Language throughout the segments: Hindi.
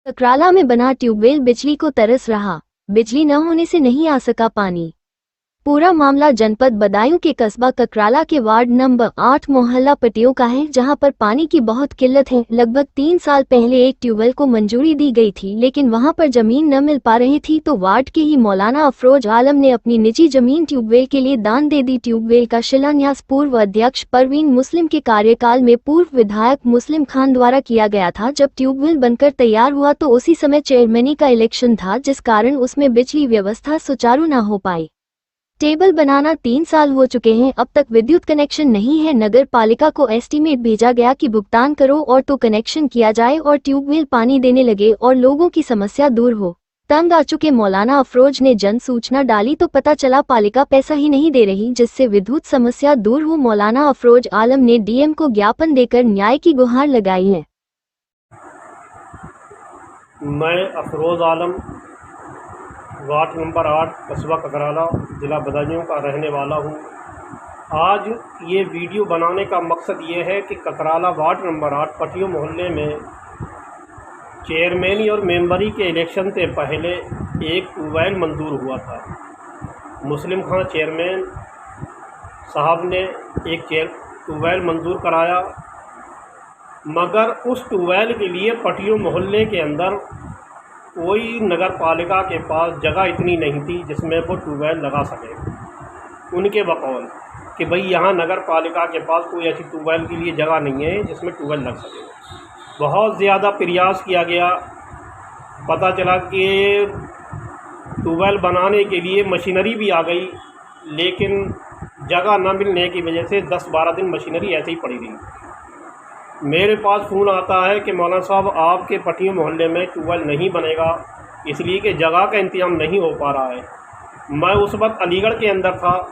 ककराला में बना ट्यूबवेल बिजली को तरस रहा। बिजली न होने से नहीं आ सका पानी। पूरा मामला जनपद बदायूं के कस्बा ककराला के वार्ड नंबर 8 मोहल्ला पटियों का है, जहां पर पानी की बहुत किल्लत है। लगभग 3 साल पहले एक ट्यूबवेल को मंजूरी दी गई थी, लेकिन वहां पर जमीन न मिल पा रही थी, तो वार्ड के ही मौलाना अफरोज आलम ने अपनी निजी जमीन ट्यूबवेल के लिए दान दे दी। ट्यूबवेल का शिलान्यास पूर्व अध्यक्ष परवीन मुस्लिम के कार्यकाल में पूर्व विधायक मुस्लिम खान द्वारा किया गया था। जब ट्यूबवेल बनकर तैयार हुआ तो उसी समय चेयरमैनी का इलेक्शन था, जिस कारण उसमें बिजली व्यवस्था सुचारू न हो पाई। टेबल बनाना 3 साल हो चुके हैं, अब तक विद्युत कनेक्शन नहीं है। नगर पालिका को एस्टीमेट भेजा गया कि भुगतान करो और तो कनेक्शन किया जाए और ट्यूबवेल पानी देने लगे और लोगों की समस्या दूर हो। तंग आ चुके मौलाना अफरोज ने जन सूचना डाली तो पता चला पालिका पैसा ही नहीं दे रही, जिससे विद्युत समस्या दूर हो। मौलाना अफरोज आलम ने डीएम को ज्ञापन देकर न्याय की गुहार लगाई है। मैं अफरोज आलम वार्ड नंबर 8 कस्बा ककराला ज़िला बदायूं का रहने वाला हूं। आज ये वीडियो बनाने का मकसद ये है कि ककराला वार्ड नंबर 8 पटियों मोहल्ले में चेयरमैनी और मेंबरी के इलेक्शन से पहले एक ट्यूबवेल मंजूर हुआ था। मुस्लिम खान चेयरमैन साहब ने एक ट्यूबवेल मंजूर कराया, मगर उस ट्यूबवेल के लिए पटियों मोहल्ले के अंदर कोई नगर पालिका के पास जगह इतनी नहीं थी जिसमें वो ट्यूबवेल लगा सके। उनके बकौल कि भाई यहाँ नगर पालिका के पास कोई ऐसी ट्यूबवेल के लिए जगह नहीं है जिसमें ट्यूबवेल लग सके। बहुत ज़्यादा प्रयास किया गया, पता चला कि ट्यूबवेल बनाने के लिए मशीनरी भी आ गई, लेकिन जगह न मिलने की वजह से 10-12 दिन मशीनरी ऐसे ही पड़ी रही। मेरे पास फ़ोन आता है कि मौलाना साहब आपके पटियों मोहल्ले में ट्यूबवेल नहीं बनेगा, इसलिए कि जगह का इंतजाम नहीं हो पा रहा है। मैं उस वक्त अलीगढ़ के अंदर था।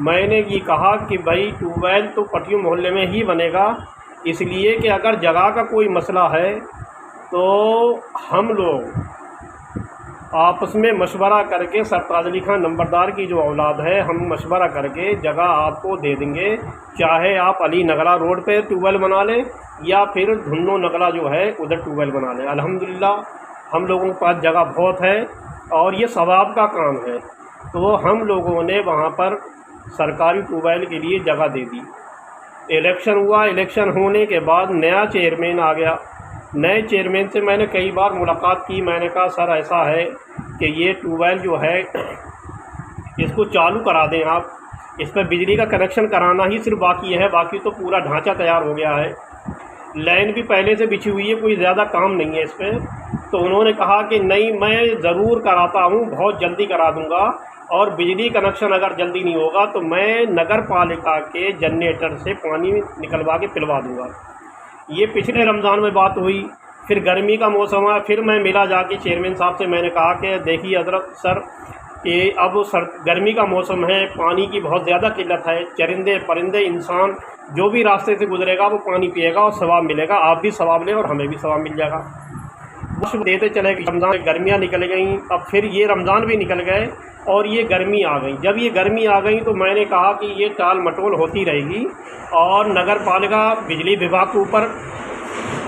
मैंने ये कहा कि भाई ट्यूबवेल तो पटियों मोहल्ले में ही बनेगा, इसलिए कि अगर जगह का कोई मसला है तो हम लोग आपस में मशवरा करके सरताज अली खान नंबरदार की जो औलाद है, हम मशवरा करके जगह आपको दे देंगे, चाहे आप अली नगला रोड पे ट्यूबवेल बना लें या फिर धुन्नो नगला जो है उधर ट्यूबवेल बना लें। अल्हम्दुलिल्लाह हम लोगों के पास जगह बहुत है और ये सवाब का काम है, तो हम लोगों ने वहाँ पर सरकारी ट्यूबवेल के लिए जगह दे दी। इलेक्शन हुआ, इलेक्शन होने के बाद नया चेयरमैन आ गया। नए चेयरमैन से मैंने कई बार मुलाकात की। मैंने कहा सर ऐसा है कि ये ट्यूबवेल जो है इसको चालू करा दें आप, इस पर बिजली का कनेक्शन कराना ही सिर्फ बाकी है, बाकी तो पूरा ढांचा तैयार हो गया है, लाइन भी पहले से बिछी हुई है, कोई ज़्यादा काम नहीं है इस पर। तो उन्होंने कहा कि नहीं, मैं ज़रूर कराता हूँ, बहुत जल्दी करा दूँगा, और बिजली कनेक्शन अगर जल्दी नहीं होगा तो मैं नगर पालिका के जनरेटर से पानी निकलवा के पिलवा दूँगा। ये पिछले रमज़ान में बात हुई। फिर गर्मी का मौसम आया, फिर मैं मिला जाके चेयरमैन साहब से। मैंने कहा कि देखिए हज़रत सर कि अब गर्मी का मौसम है, पानी की बहुत ज़्यादा किल्लत है, चरिंदे परिंदे इंसान जो भी रास्ते से गुजरेगा वो पानी पिएगा और सवाब मिलेगा, आप भी सवाब लें और हमें भी सवाब मिल जाएगा। बस देते चले गए। रमज़ान गर्मियाँ निकल गई, अब फिर ये रमज़ान भी निकल गए और ये गर्मी आ गई। जब ये गर्मी आ गई तो मैंने कहा कि ये टाल मटोल होती रहेगी, और नगर पालिका बिजली विभाग के ऊपर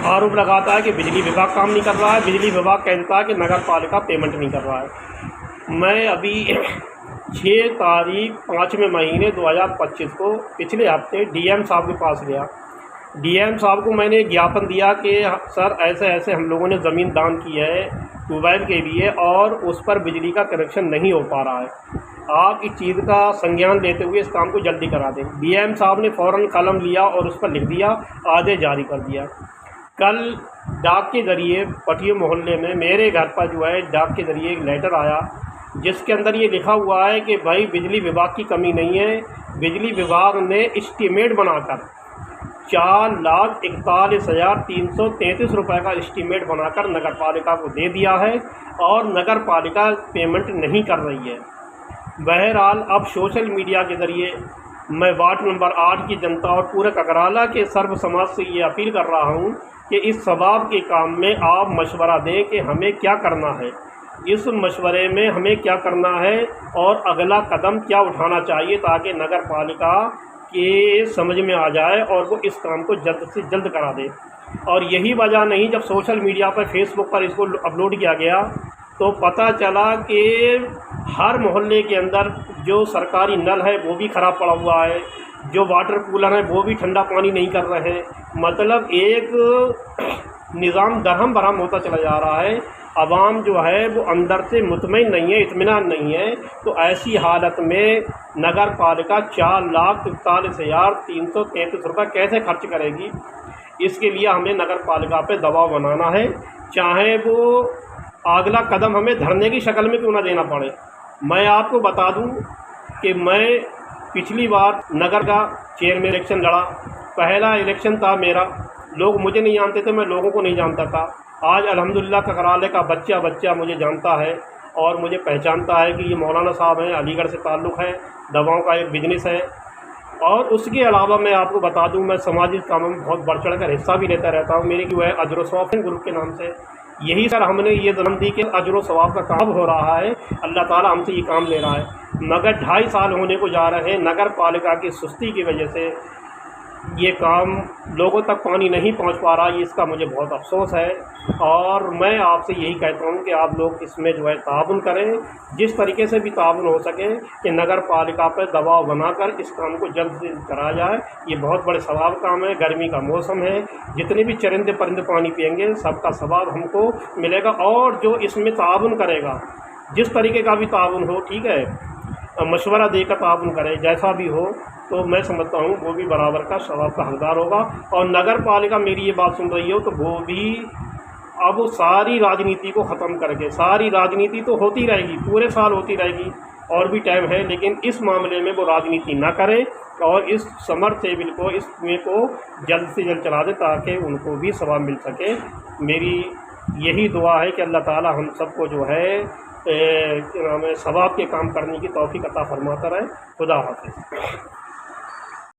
आरोप लगाता है कि बिजली विभाग काम नहीं कर रहा है, बिजली विभाग कहता है कि नगर पालिका पेमेंट नहीं कर रहा है। मैं अभी 6 तारीख 5वें महीने 2025 को पिछले हफ्ते डीएम साहब के पास गया। डीएम साहब को मैंने ज्ञापन दिया कि सर ऐसे ऐसे हम लोगों ने ज़मीन दान की है ट्यूबवेल के लिए और उस पर बिजली का कनेक्शन नहीं हो पा रहा है, आप इस चीज़ का संज्ञान लेते हुए इस काम को जल्दी करा दें। डीएम साहब ने फ़ौरन कलम लिया और उस पर लिख दिया, आदेश जारी कर दिया। कल डाक के ज़रिए पटियों मोहल्ले में मेरे घर पर जो है डाक के ज़रिए एक लेटर आया, जिसके अंदर ये लिखा हुआ है कि भाई बिजली विभाग की कमी नहीं है, बिजली विभाग ने एस्टीमेट बनाकर 4,41,333 रुपये का एस्टीमेट बनाकर नगर पालिका को दे दिया है और नगर पालिका पेमेंट नहीं कर रही है। बहरहाल अब सोशल मीडिया के ज़रिए मैं वार्ड नंबर 8 की जनता और पूरे ककराला के सर्व समाज से ये अपील कर रहा हूँ कि इस सवाब के काम में आप मशवरा दें कि हमें क्या करना है, इस मशवरे में हमें क्या करना है और अगला कदम क्या उठाना चाहिए, ताकि नगर पालिका के समझ में आ जाए और वो इस काम को जल्द से जल्द करा दे। और यही वजह नहीं, जब सोशल मीडिया पर फेसबुक पर इसको अपलोड किया गया तो पता चला कि हर मोहल्ले के अंदर जो सरकारी नल है वो भी ख़राब पड़ा हुआ है, जो वाटर कूलर है वो भी ठंडा पानी नहीं कर रहे हैं। मतलब एक निज़ाम दरहम बरहम होता चला जा रहा है। आवाम जो है वो अंदर से मुतमईन नहीं है, इत्मीनान नहीं है। तो ऐसी हालत में नगर पालिका 4,43,333 रुपये कैसे खर्च करेगी? इसके लिए हमें नगर पालिका पे दबाव बनाना है, चाहे वो अगला कदम हमें धरने की शक्ल में क्यों ना देना पड़े। मैं आपको बता दूं कि मैं पिछली बार नगर का चेयरमैन इलेक्शन लड़ा, पहला इलेक्शन था मेरा। लोग मुझे नहीं जानते थे, मैं लोगों को नहीं जानता था। आज अल्हम्दुलिल्लाह ककराले का बच्चा बच्चा मुझे जानता है और मुझे पहचानता है कि ये मौलाना साहब हैं, अलीगढ़ से ताल्लुक़ है, दवाओं का एक बिजनेस है। और उसके अलावा मैं आपको बता दूं, मैं सामाजिक कामों में बहुत बढ़ चढ़ कर हिस्सा भी लेता रहता हूं। मेरी जो है अजर सवाब ग्रुप के नाम से यही सर हमने ये जन्म दी कि अजर सवाब का काम हो रहा है, अल्लाह ताला हमसे ये काम ले रहा है। मगर 2.5 साल होने को जा रहे हैं, नगर पालिका की सुस्ती की वजह से ये काम लोगों तक पानी नहीं पहुंच पा रहा। ये इसका मुझे बहुत अफसोस है और मैं आपसे यही कहता हूं कि आप लोग इसमें जो है ताउन करें, जिस तरीके से भी ताउन हो सके कि नगर पालिका पर दबाव बनाकर इस काम को जल्द से जल्द कराया जाए। ये बहुत बड़े सवाब काम है, गर्मी का मौसम है, जितने भी चरिंदे परिंदे पानी पिएंगे सबका सवाब हमको मिलेगा। और जो इसमें ताउन करेगा, जिस तरीके का भी ताउन हो, ठीक है, मशवरा देकर ताउन करें, जैसा भी हो, तो मैं समझता हूँ वो भी बराबर का सवाब का हकदार होगा। और नगर पालिका मेरी ये बात सुन रही हो तो वो भी अब सारी राजनीति को ख़त्म करके, सारी राजनीति तो होती रहेगी, पूरे साल होती रहेगी और भी टाइम है, लेकिन इस मामले में वो राजनीति ना करें और इस समर टेबल को, इस कुएँ को जल्द से जल्द चला दें ताकि उनको भी सवाब मिल सके। मेरी यही दुआ है कि अल्लाह ताला हम सबको जो है क्या नाम है, सवाब के काम करने की तौफीक अता फरमाता रहे। खुदा हाफ़िज़।